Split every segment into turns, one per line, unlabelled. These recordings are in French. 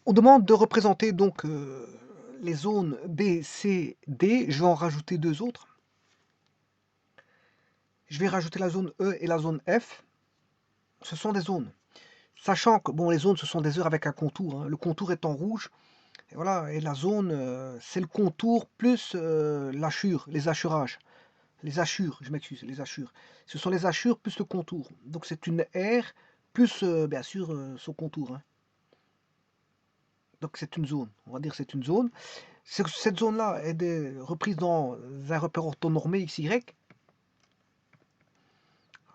On demande de représenter donc les zones B, C, D. Je vais en rajouter deux autres. Je vais rajouter la zone E et la zone F. Ce sont des zones. Sachant que bon, les zones, ce sont des heures avec un contour. Hein. Le contour est en rouge. Et voilà, et la zone, c'est le contour plus l'hachure, les hachurages. Les hachures, je m'excuse, les hachures. Ce sont les hachures plus le contour. Donc c'est une aire plus, bien sûr, son contour. Hein. Donc c'est une zone. On va dire que c'est une zone. Cette zone-là est reprise dans un repère orthonormé XY.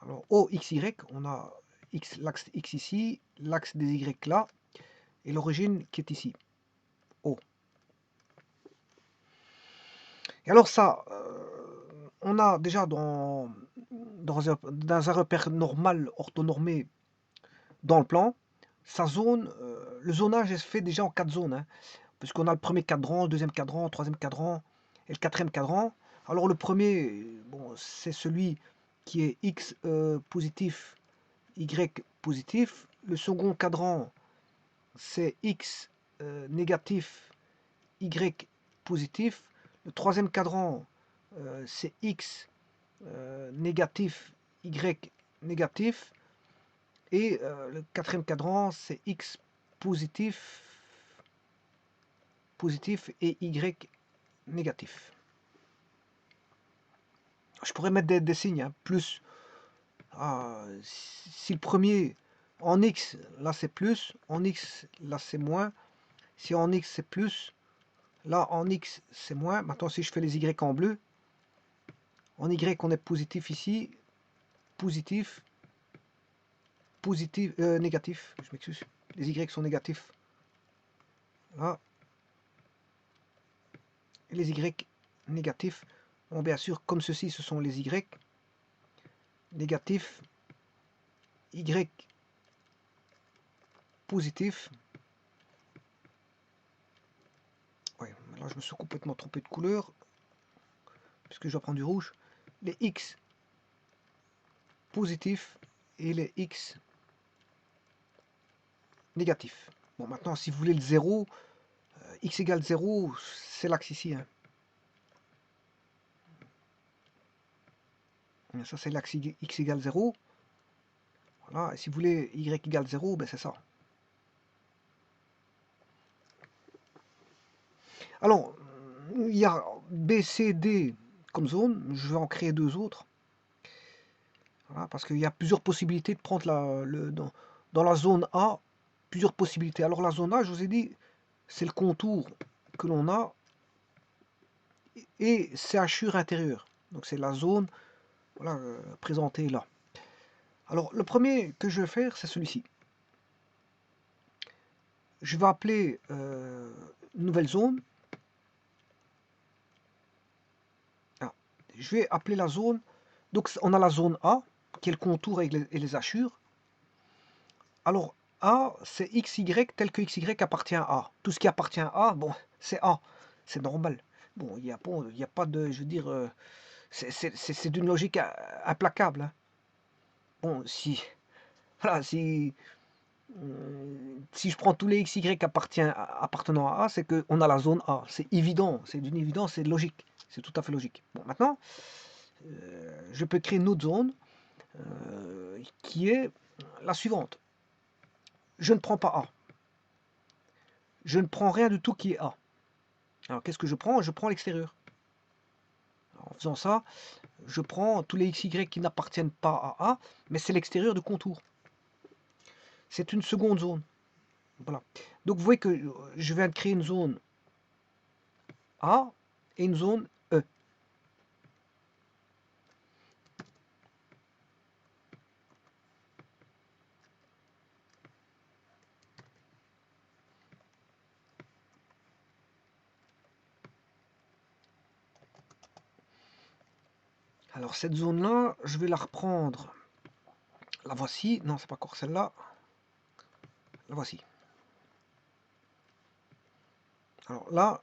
Alors OXY, on a l'axe X ici, l'axe des Y là, et l'origine qui est ici, O. Et alors ça, on a déjà dans un repère normal orthonormé dans le plan, sa zone, le zonage est fait déjà en 4 zones, hein, puisqu'on a le premier cadran, le deuxième cadran, le troisième cadran et le quatrième cadran. Alors le premier, bon, c'est celui qui est X positif, Y positif. Le second cadran, c'est X négatif, Y positif. Le troisième cadran, c'est X négatif, Y négatif. Et le quatrième cadran, c'est X positif, positif et Y négatif. Je pourrais mettre des signes, hein, plus. Si le premier en X, là c'est plus, en X, là c'est moins. Si en X c'est plus, là en X c'est moins. Maintenant si je fais les Y en bleu, en Y on est positif ici, positif, positif, négatif, je m'excuse. Les Y sont négatifs. Là, et les Y négatifs. Bon, bien sûr, comme ceci, ce sont les Y négatifs, Y positifs. Ouais, là je me suis complètement trompé de couleur, puisque je dois prendre du rouge. Les X positifs et les X négatifs. Bon, maintenant, si vous voulez le 0, X égale 0, c'est l'axe ici. Hein. Ça, c'est l'axe X égale 0. Voilà, et si vous voulez Y égale 0, ben c'est ça. Alors, il y a B, C, D comme zone. Je vais en créer deux autres. Voilà, parce qu'il y a plusieurs possibilités de prendre dans la zone A, plusieurs possibilités. Alors la zone A, je vous ai dit, c'est le contour que l'on a et c'est hachure intérieure. Donc c'est la zone voilà, présentée là. Alors le premier que je vais faire, c'est celui-ci. Je vais appeler une nouvelle zone. Ah, je vais appeler la zone. Donc on a la zone A, qui est le contour et les hachures. Alors A, c'est XY tel que XY appartient à A. Tout ce qui appartient à A, bon, c'est A. C'est normal. Bon, il n'y a pas de, je veux dire, c'est d'une logique implacable. Hein. Bon, voilà, si je prends tous les XY appartenant à A, c'est qu'on a la zone A. C'est évident, c'est d'une évidence, c'est logique. C'est tout à fait logique. Bon, maintenant, je peux créer une autre zone qui est la suivante. Je ne prends pas A. Je ne prends rien du tout qui est A. Alors qu'est-ce que je prends? Je prends l'extérieur. En faisant ça, je prends tous les XY qui n'appartiennent pas à A, mais c'est l'extérieur du contour. C'est une seconde zone. Voilà. Donc vous voyez que je viens de créer une zone A et une zone E. Alors cette zone-là, je vais la reprendre. La voici. Non, c'est pas encore celle-là. La voici. Alors là,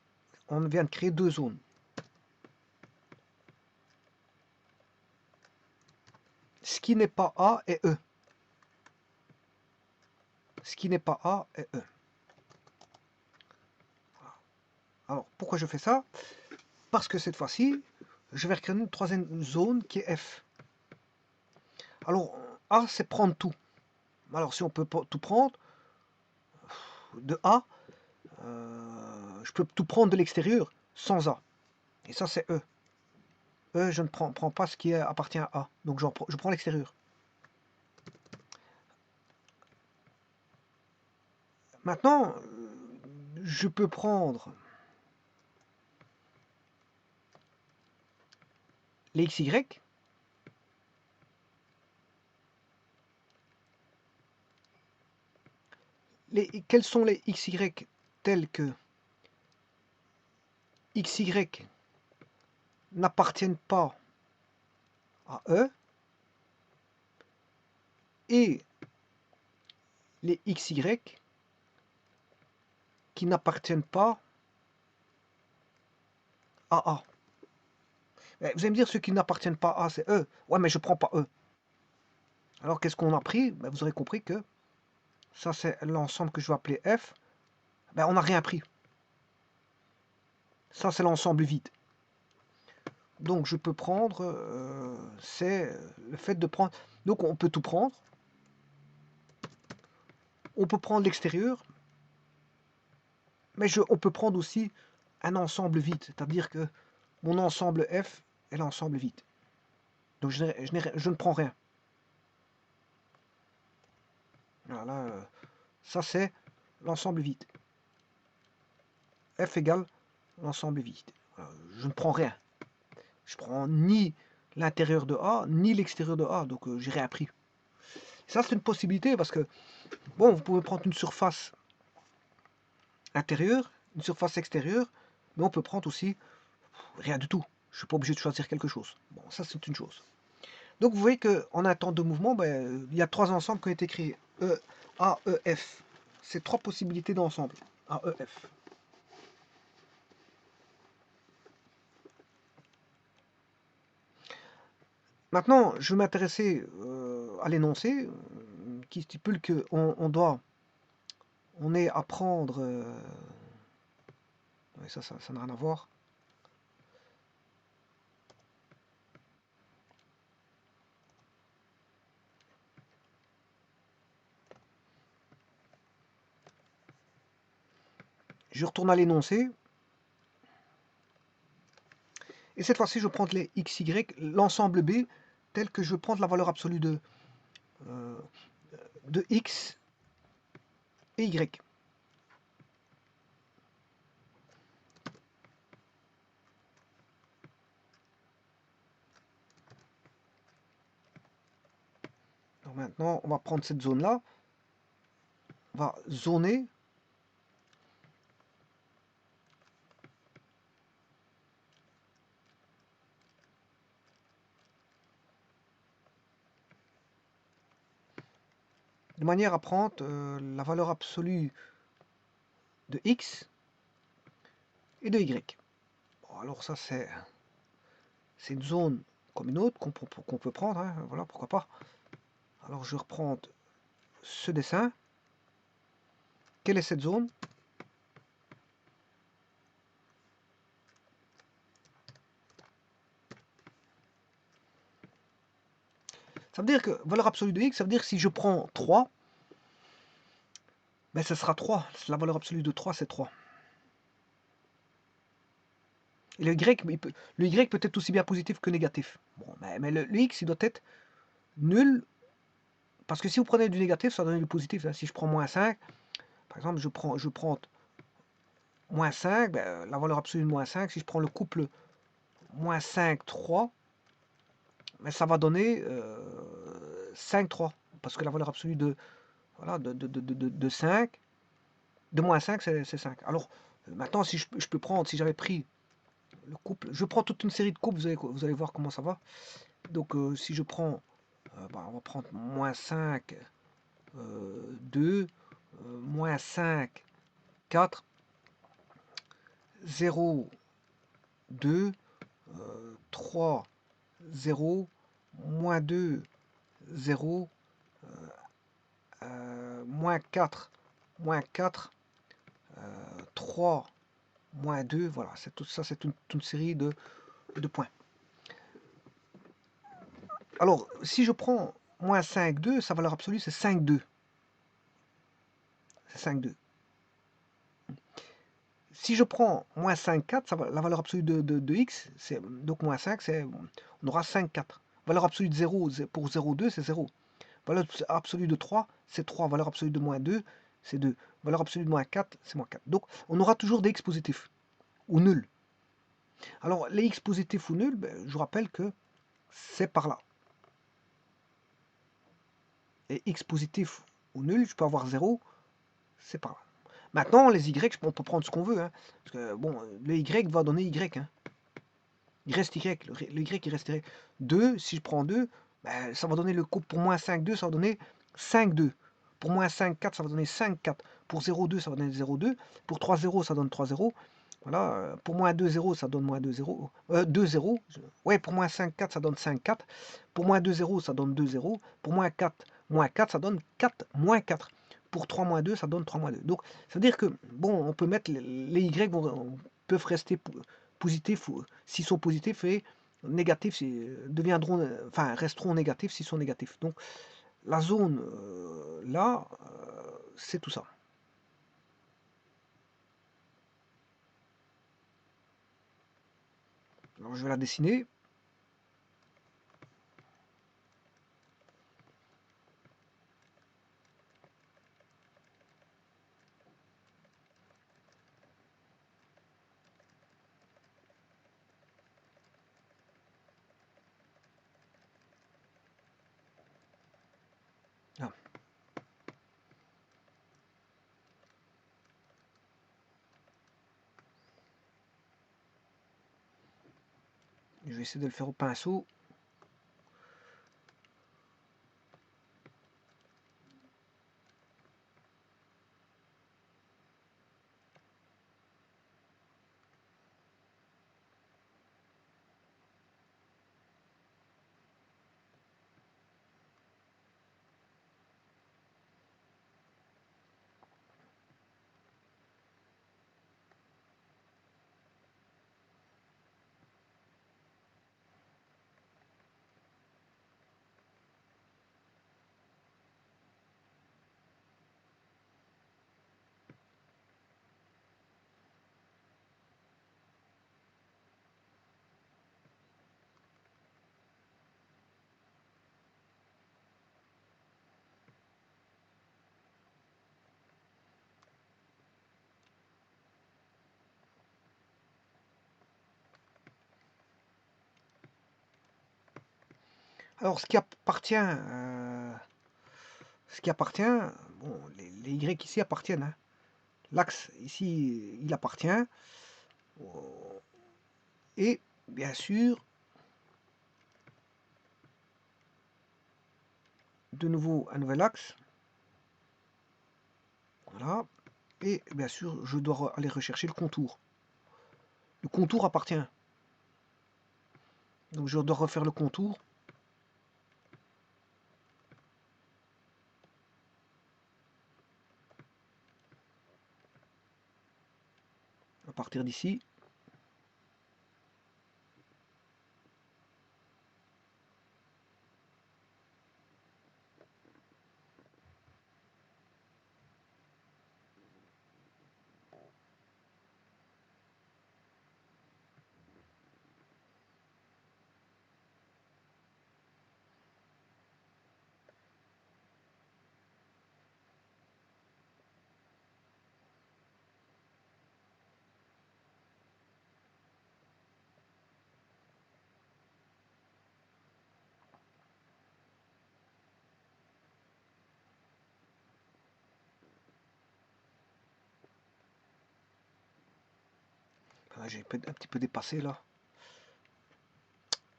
on vient de créer deux zones. Ce qui n'est pas A est E. Ce qui n'est pas A est E. Alors, pourquoi je fais ça? Parce que cette fois-ci, je vais recréer une troisième zone qui est F. Alors, A, c'est prendre tout. Alors, si on peut tout prendre, de A, je peux tout prendre de l'extérieur sans A. Et ça, c'est E. E, je ne prends pas ce qui appartient à A. Donc, je prends l'extérieur. Maintenant, je peux prendre les XY. Quels sont les XY tels que XY n'appartiennent pas à E et les XY qui n'appartiennent pas à A. Vous allez me dire, ceux qui n'appartiennent pas à A, c'est E. Ouais, mais je ne prends pas E. Alors, qu'est-ce qu'on a pris? Vous aurez compris que ça, c'est l'ensemble que je vais appeler F. On n'a rien pris. Ça, c'est l'ensemble vide. Donc, je peux prendre, c'est le fait de prendre... Donc, on peut tout prendre. On peut prendre l'extérieur. Mais on peut prendre aussi un ensemble vide. C'est-à-dire que mon ensemble F est l'ensemble vide. Donc, je ne prends rien. Voilà, ça, c'est l'ensemble vide. F égale l'ensemble vide. Je ne prends rien. Je prends ni l'intérieur de A, ni l'extérieur de A, donc j'ai rien pris. Ça, c'est une possibilité parce que, bon, vous pouvez prendre une surface intérieure, une surface extérieure, mais on peut prendre aussi rien du tout. Je ne suis pas obligé de choisir quelque chose. Bon, ça, c'est une chose. Donc, vous voyez qu'en un temps de mouvement, il y a trois ensembles qui ont été créés. A, E, F. C'est trois possibilités d'ensemble. A, E, F. Maintenant, je vais m'intéresser à l'énoncé qui stipule on est à prendre... ça n'a rien à voir. Je retourne à l'énoncé. Et cette fois-ci, je prends les XY, l'ensemble B, tel que je prends la valeur absolue de X et Y. Donc maintenant, on va prendre cette zone-là. On va zoner. De manière à prendre la valeur absolue de X et de Y. Bon, alors ça, c'est une zone comme une autre qu'on peut prendre. Hein, voilà, pourquoi pas. Alors je reprends ce dessin. Quelle est cette zone? Ça veut dire que valeur absolue de X, ça veut dire que si je prends 3, ce sera 3. La valeur absolue de 3, c'est 3. Et le Y peut être aussi bien positif que négatif. Bon, mais le X, il doit être nul. Parce que si vous prenez du négatif, ça donne du positif. Hein. Si je prends moins 5, par exemple, je prends moins 5, la valeur absolue de moins 5, si je prends le couple moins 5, 3, ça va donner 5, 3. Parce que la valeur absolue de 5, de moins 5, c'est 5. Alors, maintenant, si je peux prendre, si j'avais pris le couple, je prends toute une série de couples, vous allez voir comment ça va. Donc, si je prends, on va prendre moins 5, 2, moins 5, 4, 0, 2, 3, 0, moins 2, 0, moins 4, 3, moins 2, voilà, c'est tout ça, c'est une série de points. Alors, si je prends moins 5, 2, sa valeur absolue, c'est 5, 2. C'est 5, 2. Si je prends moins 5, 4, la valeur absolue de x, donc moins 5, on aura 5, 4. Valeur absolue de 0 pour 0, 2, c'est 0. Valeur absolue de 3, c'est 3. Valeur absolue de moins 2, c'est 2. Valeur absolue de moins 4, c'est moins 4. Donc, on aura toujours des x positifs ou nuls. Alors, les x positifs ou nuls, ben, je vous rappelle que c'est par là. Et x positif ou nul, je peux avoir 0, c'est par là. Maintenant, les y, on peut prendre ce qu'on veut. Hein, parce que, bon, le y va donner y. Hein. Il reste y. Le y, il reste y. 2, si je prends 2, ben, ça va donner le couple pour moins 5, 2, ça va donner 5, 2. Pour moins 5, 4, ça va donner 5, 4. Pour 0, 2, ça va donner 0, 2. Pour 3, 0, ça donne 3, 0. Voilà, pour moins 2, 0, ça donne moins 2, 0. 2, 0. Ouais, pour moins 5, 4, ça donne 5, 4. Pour moins 2, 0, ça donne 2, 0. Pour moins 4, ça donne 4, moins 4. Pour 3, moins 2, ça donne 3, moins 2. Donc, ça veut dire que, bon, on peut mettre les y peuvent rester positifs, s'ils sont positifs, et négatifs, deviendront, enfin, resteront négatifs s'ils sont négatifs. Donc, la zone, là, c'est tout ça. Alors, je vais la dessiner. Ah. Je vais essayer de le faire au pinceau. Alors, ce qui appartient, bon, les Y ici appartiennent. Hein. L'axe ici, il appartient. Et bien sûr, de nouveau un nouvel axe. Voilà. Et bien sûr, je dois aller rechercher le contour. Le contour appartient. Donc je dois refaire le contour. À partir d'ici. Ah, j'ai un petit peu dépassé là.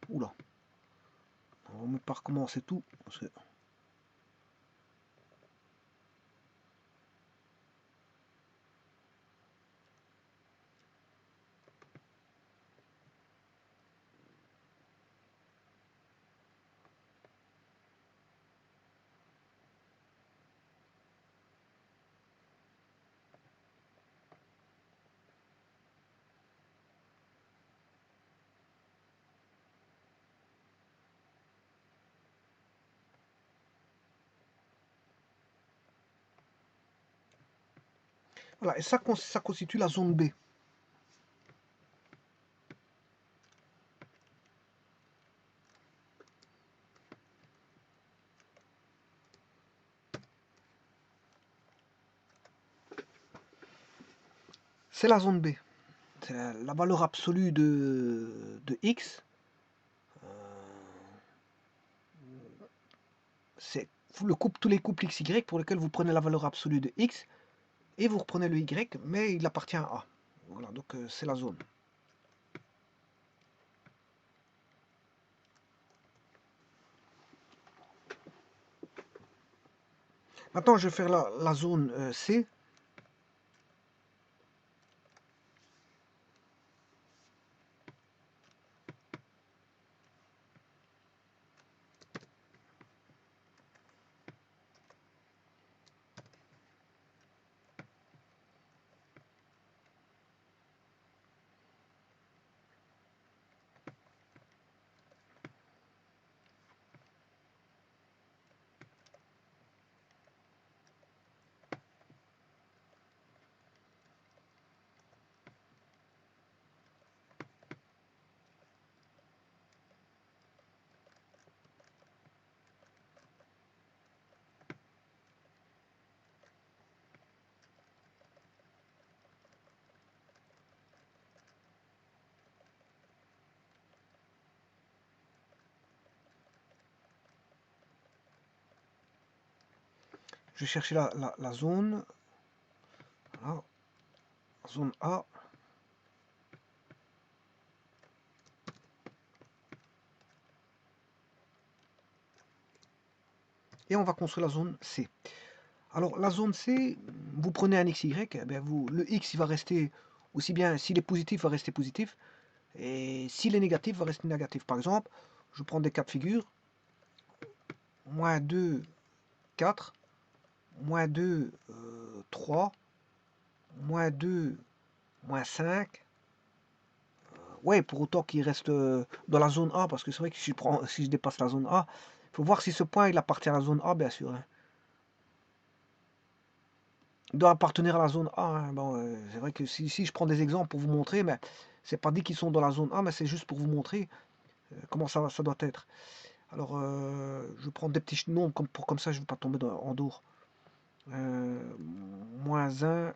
Oula. On va même pas recommencer tout. Parce que... Voilà, et ça constitue la zone B. C'est la zone B. C'est la valeur absolue de x. C'est tous les couples x, y pour lesquels vous prenez la valeur absolue de x et vous reprenez le y, mais il appartient à A. Voilà, donc c'est la zone. Maintenant, je vais faire la zone C. Je vais chercher la zone. Voilà, zone A. Et on va construire la zone C. Alors la zone C, vous prenez un XY, eh bien le X il va rester aussi bien, s'il est positif, va rester positif, et s'il est négatif, va rester négatif. Par exemple, je prends des cas de figure, moins 2, 4, moins 2, 3, moins 2, moins 5. Ouais, pour autant qu'il reste dans la zone A, parce que c'est vrai que si je dépasse la zone A, il faut voir si ce point il appartient à la zone A, bien sûr. Hein. Il doit appartenir à la zone A. Hein. Bon, c'est vrai que si je prends des exemples pour vous montrer, mais c'est pas dit qu'ils sont dans la zone A, mais c'est juste pour vous montrer comment ça doit être. Alors, je prends des petits nombres comme ça, je ne vais pas tomber en dehors. Moins 1,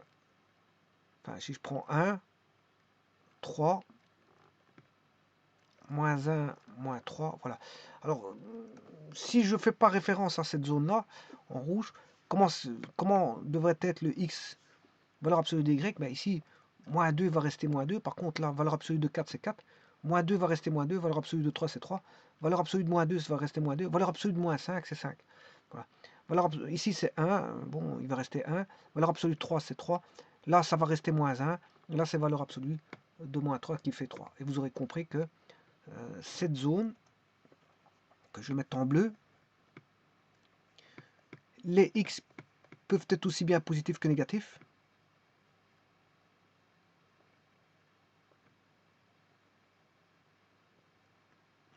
enfin, si je prends 1, 3, moins 1, moins 3, voilà. Alors, si je ne fais pas référence à cette zone-là, en rouge, comment devrait être le x, valeur absolue de y? Ben ici, moins 2 va rester moins 2. Par contre, la valeur absolue de 4, c'est 4. Moins 2 va rester moins 2. Valeur absolue de 3, c'est 3. Valeur absolue de moins 2, ça va rester moins 2. Valeur absolue de moins 5, c'est 5. Voilà. Ici, c'est 1. Bon, il va rester 1. Valeur absolue de 3, c'est 3. Là, ça va rester moins 1. Là, c'est valeur absolue de moins 3 qui fait 3. Et vous aurez compris que cette zone, que je vais mettre en bleu, les x peuvent être aussi bien positifs que négatifs.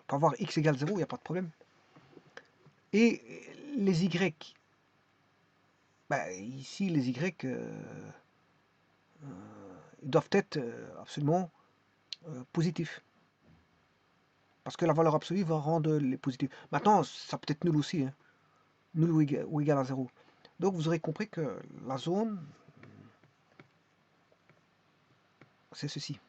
On peut avoir x égale 0, il n'y a pas de problème. Et les y, ici les y ils doivent être absolument positifs. Parce que la valeur absolue va rendre les positifs. Maintenant, ça peut être nul aussi, hein. Nul ou égal à 0. Donc vous aurez compris que la zone, c'est ceci.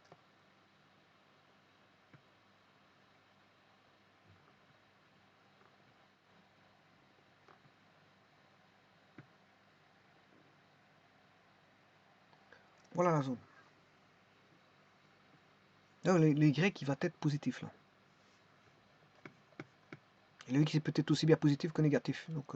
Voilà la zone. Là, les y, il va être positif là. Et le x est peut-être aussi bien positif que négatif. Donc,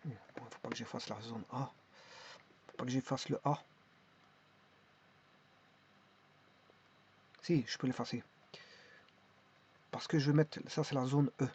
il ne faut pas que j'efface la zone A. Il ne faut pas que j'efface le A. Si, je peux l'effacer. Parce que je vais mettre, ça c'est la zone E.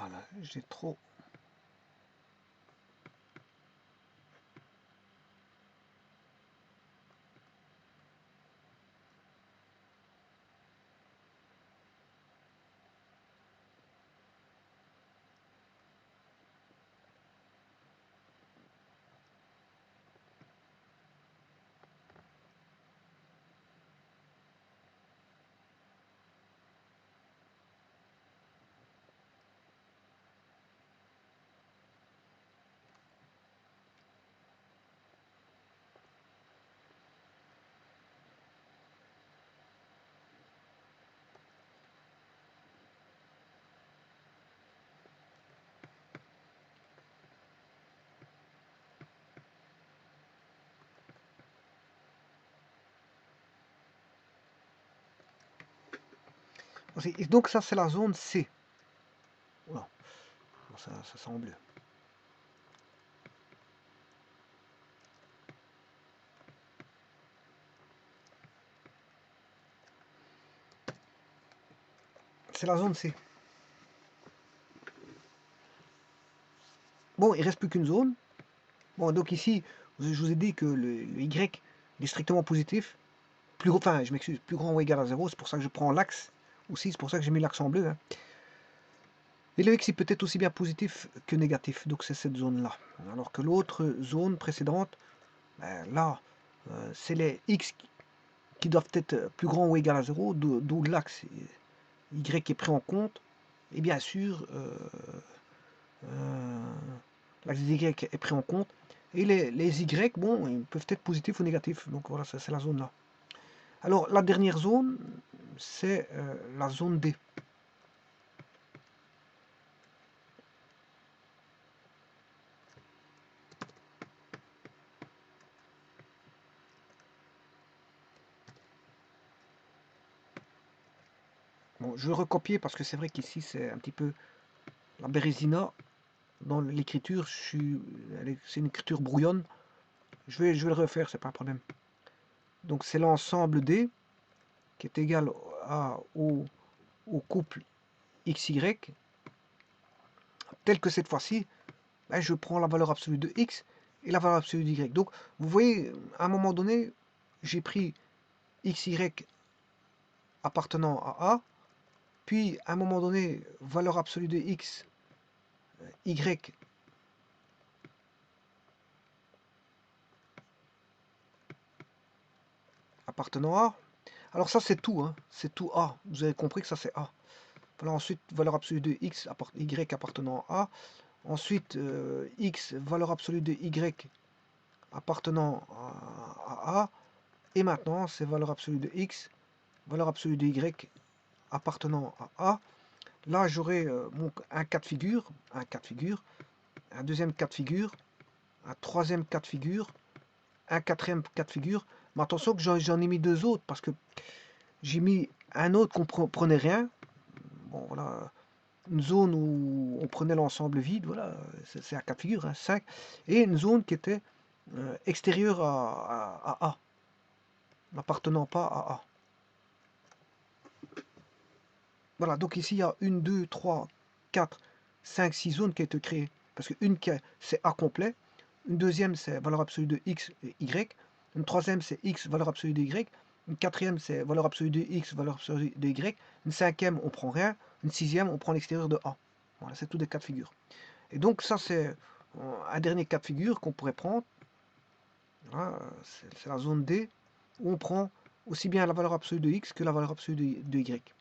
Voilà, j'ai trop... Et donc ça c'est la zone C. Voilà. Ça semble. C'est la zone C. Bon, il reste plus qu'une zone. Bon, donc ici, je vous ai dit que le Y il est strictement positif. Enfin, je m'excuse, plus grand ou égal à 0. C'est pour ça que je prends l'axe aussi. C'est pour ça que j'ai mis l'axe en bleu. Hein. Et le X il peut être aussi bien positif que négatif. Donc c'est cette zone-là. Alors que l'autre zone précédente, ben, là, c'est les X qui doivent être plus grands ou égal à 0. D'où l'axe Y est pris en compte. Et bien sûr, l'axe Y est pris en compte. Et les Y, bon, ils peuvent être positifs ou négatifs. Donc voilà, c'est la zone là. Alors la dernière zone, c'est la zone D. Bon, je vais recopier parce que c'est vrai qu'ici c'est un petit peu la bérésina. Dans l'écriture, c'est une écriture brouillonne. Je vais le refaire, c'est pas un problème. Donc c'est l'ensemble D qui est égal au couple XY, tel que cette fois-ci, ben, je prends la valeur absolue de X et la valeur absolue de Y. Donc vous voyez, à un moment donné, j'ai pris XY appartenant à A, puis à un moment donné, valeur absolue de X, Y appartenant à A. Alors ça c'est tout, hein. C'est tout A. Vous avez compris que ça c'est A. Voilà, ensuite, valeur absolue de X, Y appartenant à A. Ensuite, X, valeur absolue de Y appartenant à A. Et maintenant, c'est valeur absolue de X, valeur absolue de Y appartenant à A. Là, j'aurai un cas de figure, un deuxième cas de figure, un troisième cas de figure, un quatrième cas de figure. Mais attention que j'en ai mis deux autres parce que j'ai mis un autre qu'on prenait rien. Bon, voilà, une zone où on prenait l'ensemble vide, voilà, c'est un cas de figure, hein, 5, et une zone qui était extérieure à A, n'appartenant pas à A. Voilà, donc ici il y a 1, 2, 3, 4, 5, 6 zones qui ont été créées. Parce qu'une c'est A complet, une deuxième c'est valeur absolue de X et Y, une troisième c'est X, valeur absolue de Y, une quatrième c'est valeur absolue de X, valeur absolue de Y, une cinquième on prend rien, une sixième on prend l'extérieur de A. Voilà, c'est tous des cas de figure. Et donc ça c'est un dernier cas de figure qu'on pourrait prendre. Voilà, c'est la zone D où on prend aussi bien la valeur absolue de X que la valeur absolue de Y.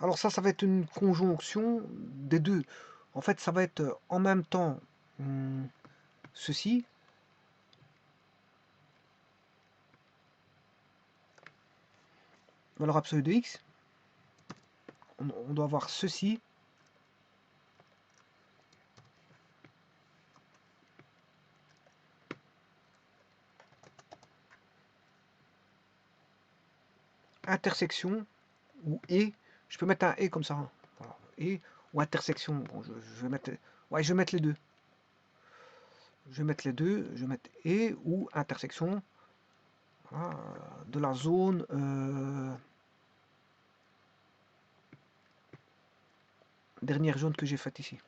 Alors ça va être une conjonction des deux. En fait, ça va être en même temps ceci, valeur absolue de X. On doit avoir ceci, intersection ou et. Je peux mettre un et comme ça. Hein. Voilà. Et ou intersection. Bon, je vais mettre. Ouais, je vais mettre les deux. Je vais mettre les deux. Je vais mettre et ou intersection. Voilà, de la zone. Dernière zone que j'ai faite ici.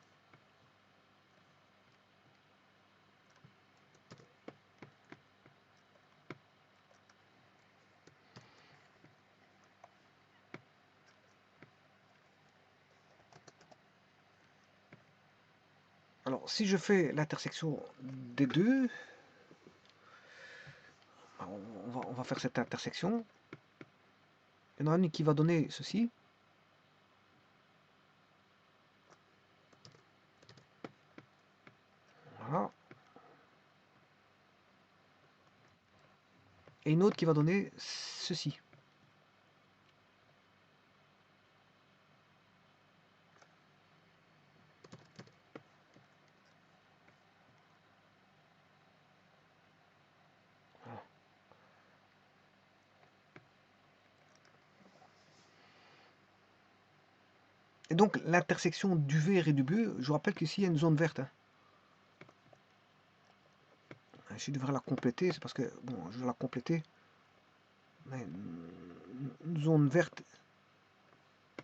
Alors, si je fais l'intersection des deux, on va faire cette intersection. Il y en a une qui va donner ceci. Voilà. Et une autre qui va donner ceci. Voilà. Et donc, l'intersection du vert et du bleu, je vous rappelle qu'ici, il y a une zone verte. Hein. Je devrais la compléter, c'est parce que, bon, je vais la compléter. Mais une zone verte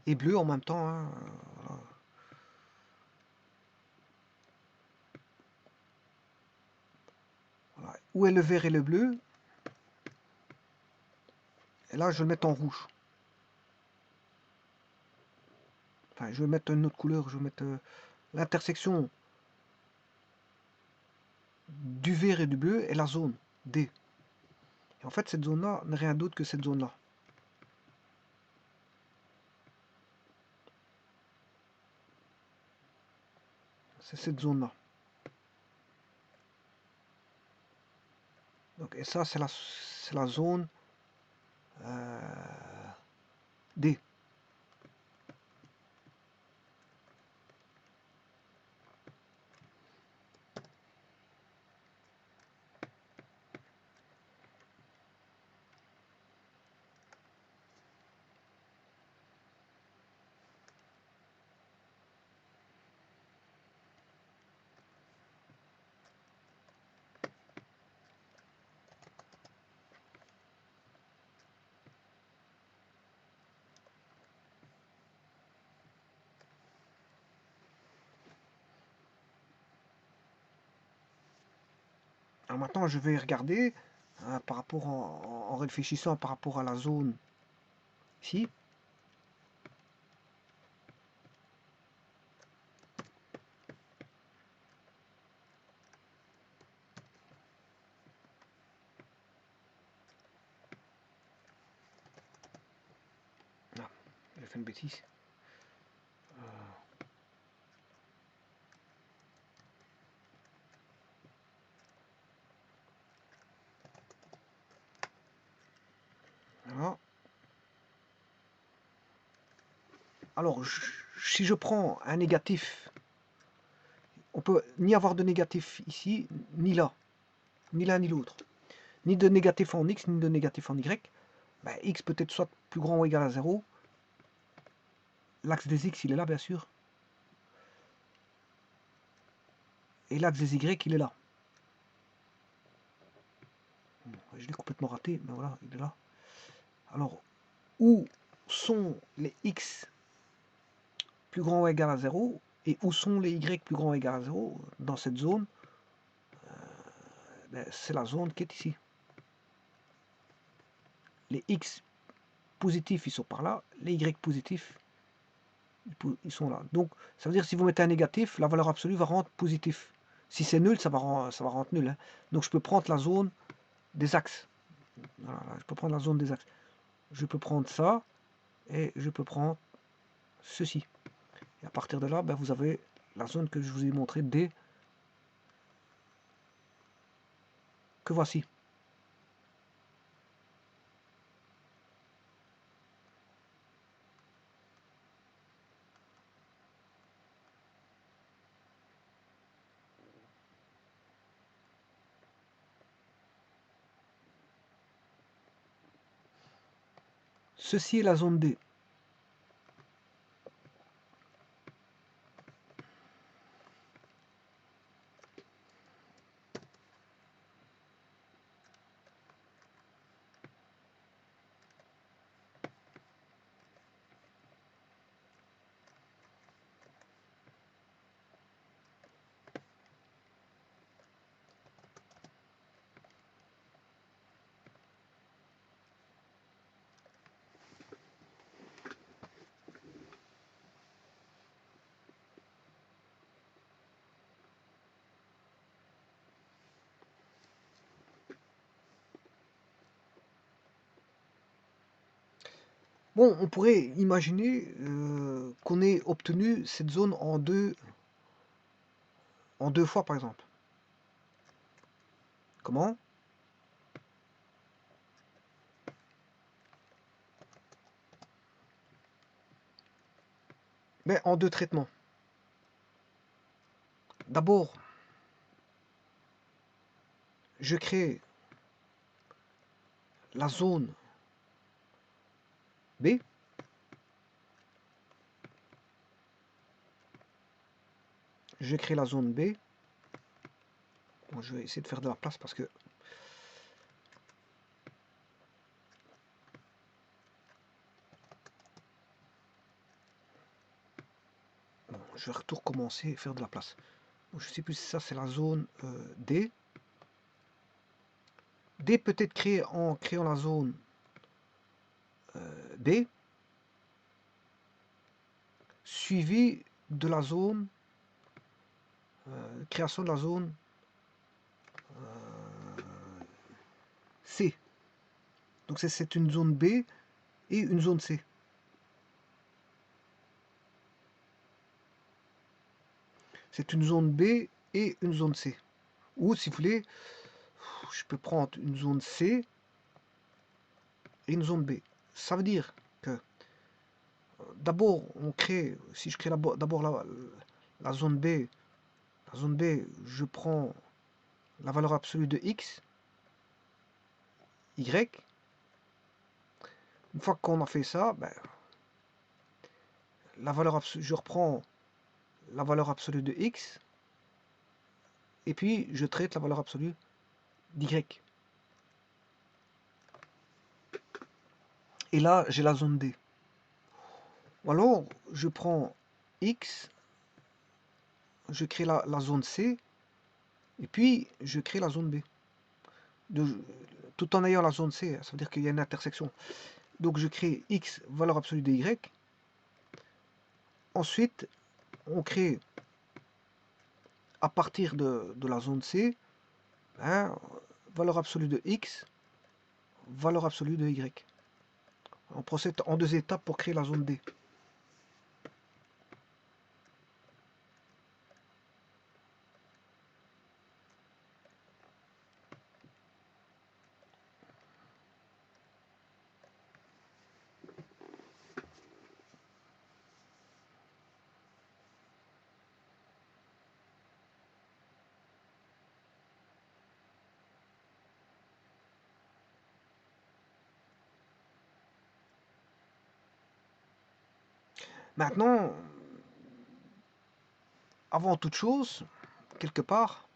et bleue en même temps. Hein, voilà. Voilà. Où est le vert et le bleu? Et là, je vais le mettre en rouge. Enfin, je vais mettre une autre couleur. Je vais mettre l'intersection du vert et du bleu est la zone D. Et en fait, cette zone-là n'est rien d'autre que cette zone-là. C'est cette zone-là. Et ça, c'est la zone D. Alors maintenant, je vais regarder par rapport en réfléchissant par rapport à la zone ici. Ah, j'ai fait une bêtise. Voilà. Alors, si je prends un négatif, on peut ni avoir de négatif ici, ni là, ni l'un ni l'autre. Ni de négatif en x, ni de négatif en y. Ben, x peut être soit plus grand ou égal à 0. L'axe des x, il est là, bien sûr. Et l'axe des y, il est là. Je l'ai complètement raté, mais voilà, il est là. Alors, où sont les x plus grand ou égal à 0 et où sont les y plus grand ou égal à 0 dans cette zone? Ben, c'est la zone qui est ici. Les x positifs, ils sont par là. Les y positifs, ils sont là. Donc, ça veut dire que si vous mettez un négatif, la valeur absolue va rendre positif. Si c'est nul, ça va rendre nul. Hein. Donc, je peux prendre la zone des axes. Voilà, je peux prendre la zone des axes. Je peux prendre ça et je peux prendre ceci. Et à partir de là, ben, vous avez la zone que je vous ai montrée D, que voici. Ceci est la zone D. Bon, on pourrait imaginer qu'on ait obtenu cette zone en deux fois, par exemple. Comment? Mais en deux traitements. D'abord, je crée la zone B. Je crée la zone B. Bon, je vais essayer de faire de la place parce que bon, je vais tout recommencer et faire de la place. Bon, je sais plus si ça c'est la zone D. D peut être créé en créant la zone B, suivi de la zone création de la zone C. Donc c'est une zone B et une zone C. C'est une zone B et une zone C. Ou si vous voulez, je peux prendre une zone C et une zone B. Ça veut dire que d'abord on crée, si je crée d'abord la zone B, je prends la valeur absolue de X, Y. Une fois qu'on a fait ça, ben, je reprends la valeur absolue de X et puis je traite la valeur absolue d'Y. Et là, j'ai la zone D. Ou alors, je prends X, je crée la zone C, et puis je crée la zone B. Tout en ayant la zone C, ça veut dire qu'il y a une intersection. Donc je crée X, valeur absolue de Y. Ensuite, on crée, à partir de la zone C, hein, valeur absolue de X, valeur absolue de Y. On procède en deux étapes pour créer la zone D. Maintenant, avant toute chose, quelque part,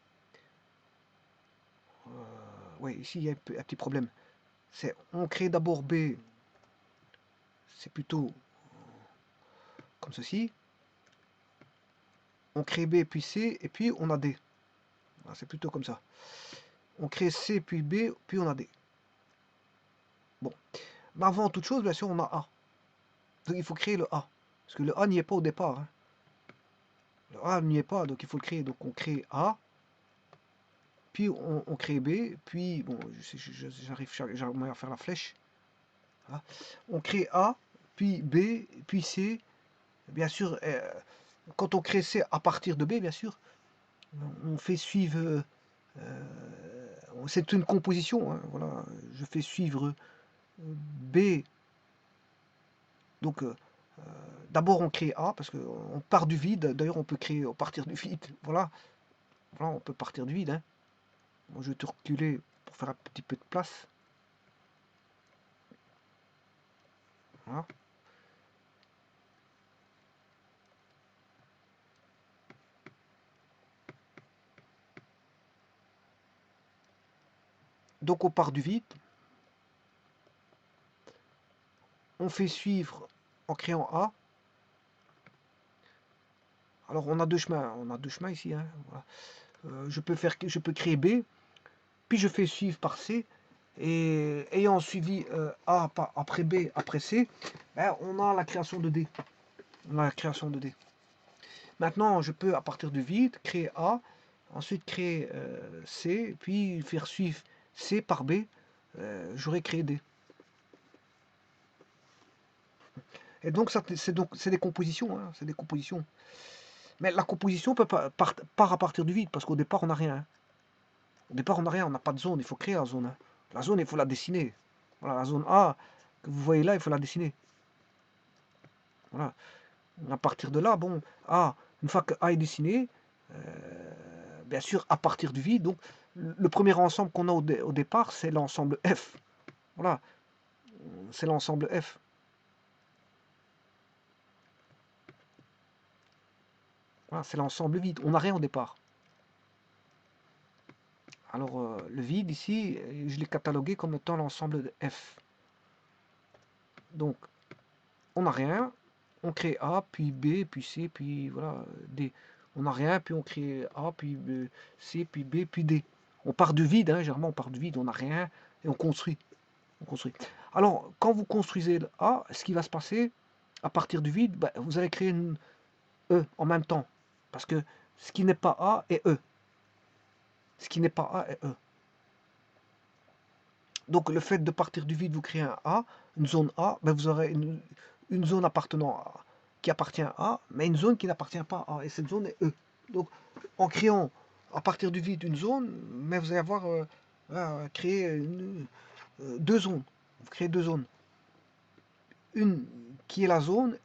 oui, ici il y a un petit problème. C'est on crée d'abord B, c'est plutôt comme ceci. On crée B puis C et puis on a D. C'est plutôt comme ça. On crée C puis B puis on a D. Bon. Mais avant toute chose, bien sûr, on a A. Donc il faut créer le A. Parce que le A n'y est pas au départ. Hein. Le A n'y est pas, donc il faut le créer. Donc on crée A, puis on crée B, puis bon, j'arrive à faire la flèche. Voilà. On crée A, puis B, puis C. Bien sûr, quand on crée C à partir de B, bien sûr, on fait suivre. C'est une composition. Hein, voilà, je fais suivre B. Donc d'abord on crée A parce qu'on part du vide. D'ailleurs on peut créer à partir du vide. Voilà, voilà on peut partir du vide. Hein. Moi, je vais te reculer pour faire un petit peu de place. Voilà. Donc on part du vide, on fait suivre en créant A. Alors on a deux chemins ici, hein, voilà. Je peux créer B, puis je fais suivre par C, et ayant suivi A après B après C, ben, on a la création de D. On a la création de D. Maintenant, je peux à partir du vide créer A, ensuite créer C, puis faire suivre C par B. J'aurais créé D. Et donc c'est des compositions, hein, c'est des compositions. Mais la composition peut part à partir du vide, parce qu'au départ on n'a rien, hein. Au départ on n'a rien, on n'a pas de zone, il faut créer la zone, hein. La zone, il faut la dessiner. Voilà, la zone A que vous voyez là, il faut la dessiner. Voilà. À partir de là, bon, A, une fois que A est dessiné, bien sûr à partir du vide, donc le premier ensemble qu'on a au départ, c'est l'ensemble F. Voilà, c'est l'ensemble F. Voilà, c'est l'ensemble vide. On n'a rien au départ. Alors, le vide ici, je l'ai catalogué comme étant l'ensemble de F. Donc, on n'a rien, on crée A, puis B, puis C, puis voilà, D. On n'a rien, puis on crée A, puis B, C, puis B, puis D. On part du vide, hein, généralement on part du vide, on n'a rien, et on construit. On construit. Alors, quand vous construisez le A, ce qui va se passer, à partir du vide, ben, vous allez créer une E en même temps. Parce que ce qui n'est pas A est E. Ce qui n'est pas A est E. Donc le fait de partir du vide, vous créez un A, une zone A, ben vous aurez une zone appartenant à, qui appartient à A, mais une zone qui n'appartient pas à A, et cette zone est E. Donc en créant à partir du vide une zone, mais vous allez avoir créé deux zones. Vous créez deux zones. Une qui est la zone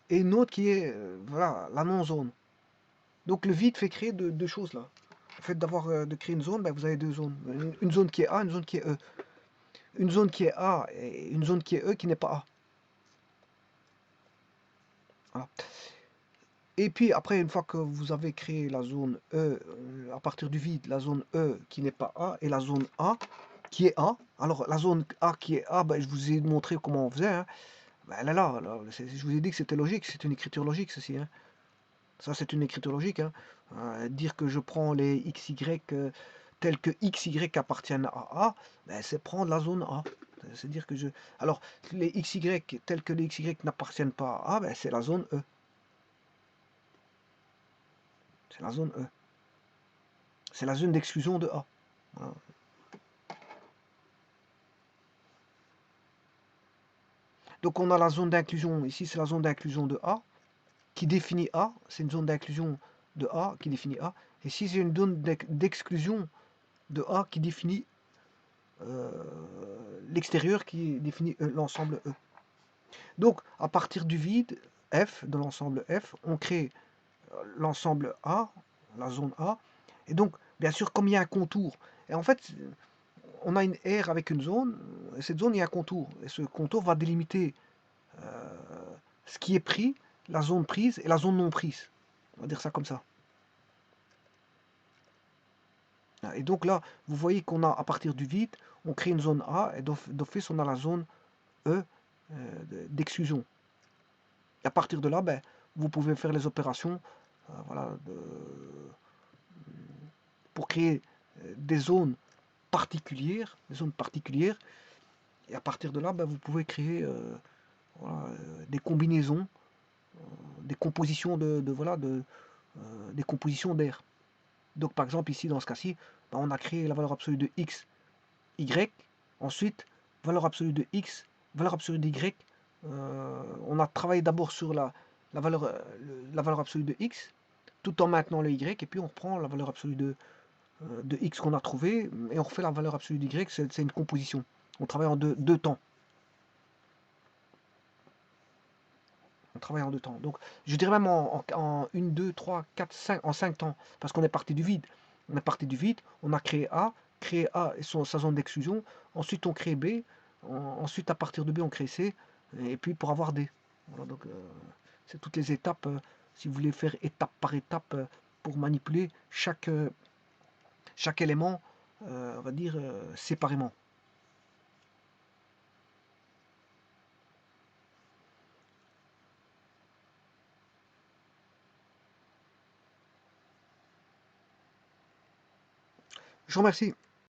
et une autre qui est voilà, la non-zone. Donc le vide fait créer deux choses là. Le fait de créer une zone, ben, vous avez deux zones. Une zone qui est A, une zone qui est E. Une zone qui est A et une zone qui est E qui n'est pas A. Voilà. Et puis après, une fois que vous avez créé la zone E, à partir du vide, la zone E qui n'est pas A et la zone A qui est A. Alors la zone A qui est A, ben, je vous ai montré comment on faisait, hein. Ben, elle est là, là. Je vous ai dit que c'était logique, c'est une écriture logique ceci, hein. Ça c'est une écriture logique, hein. Dire que je prends les XY tels que XY appartiennent à A, ben, c'est prendre la zone A. C'est dire que je. Alors, les XY tels que les XY n'appartiennent pas à A, ben, c'est la zone E. C'est la zone E. C'est la zone d'exclusion de A. Voilà. Donc on a la zone d'inclusion, ici c'est la zone d'inclusion de A, qui définit A, c'est une zone d'inclusion de A qui définit A. Et ici c'est une zone d'exclusion de A qui définit l'extérieur, qui définit l'ensemble E. Donc à partir du vide F, de l'ensemble F, on crée l'ensemble A, la zone A. Et donc, bien sûr, comme il y a un contour, et en fait, on a une aire avec une zone, et cette zone, il y a un contour. Et ce contour va délimiter ce qui est pris, la zone prise et la zone non prise. On va dire ça comme ça. Et donc là, vous voyez qu'on a, à partir du vide, on crée une zone A, et d'office, on a la zone E d'exclusion. Et à partir de là, ben, vous pouvez faire les opérations voilà, pour créer des zones particulières, et à partir de là, ben, vous pouvez créer voilà, des combinaisons, des compositions voilà, des compositions d'air. Donc par exemple ici dans ce cas-ci, ben, on a créé la valeur absolue de x, y, ensuite valeur absolue de x, valeur absolue de y. On a travaillé d'abord sur la valeur absolue de x, tout en maintenant le y, et puis on reprend la valeur absolue de x qu'on a trouvé, et on refait la valeur absolue d'y, c'est une composition. On travaille en deux temps. On travaille en deux temps. Donc je dirais même en 1, 2, 3, 4, 5, en 5 temps, parce qu'on est parti du vide. On est parti du vide, on a créé A et sa zone d'exclusion, ensuite on crée B, ensuite à partir de B on crée C, et puis pour avoir D. Voilà, donc c'est toutes les étapes, si vous voulez faire étape par étape pour manipuler chaque élément, on va dire, séparément. Je vous remercie.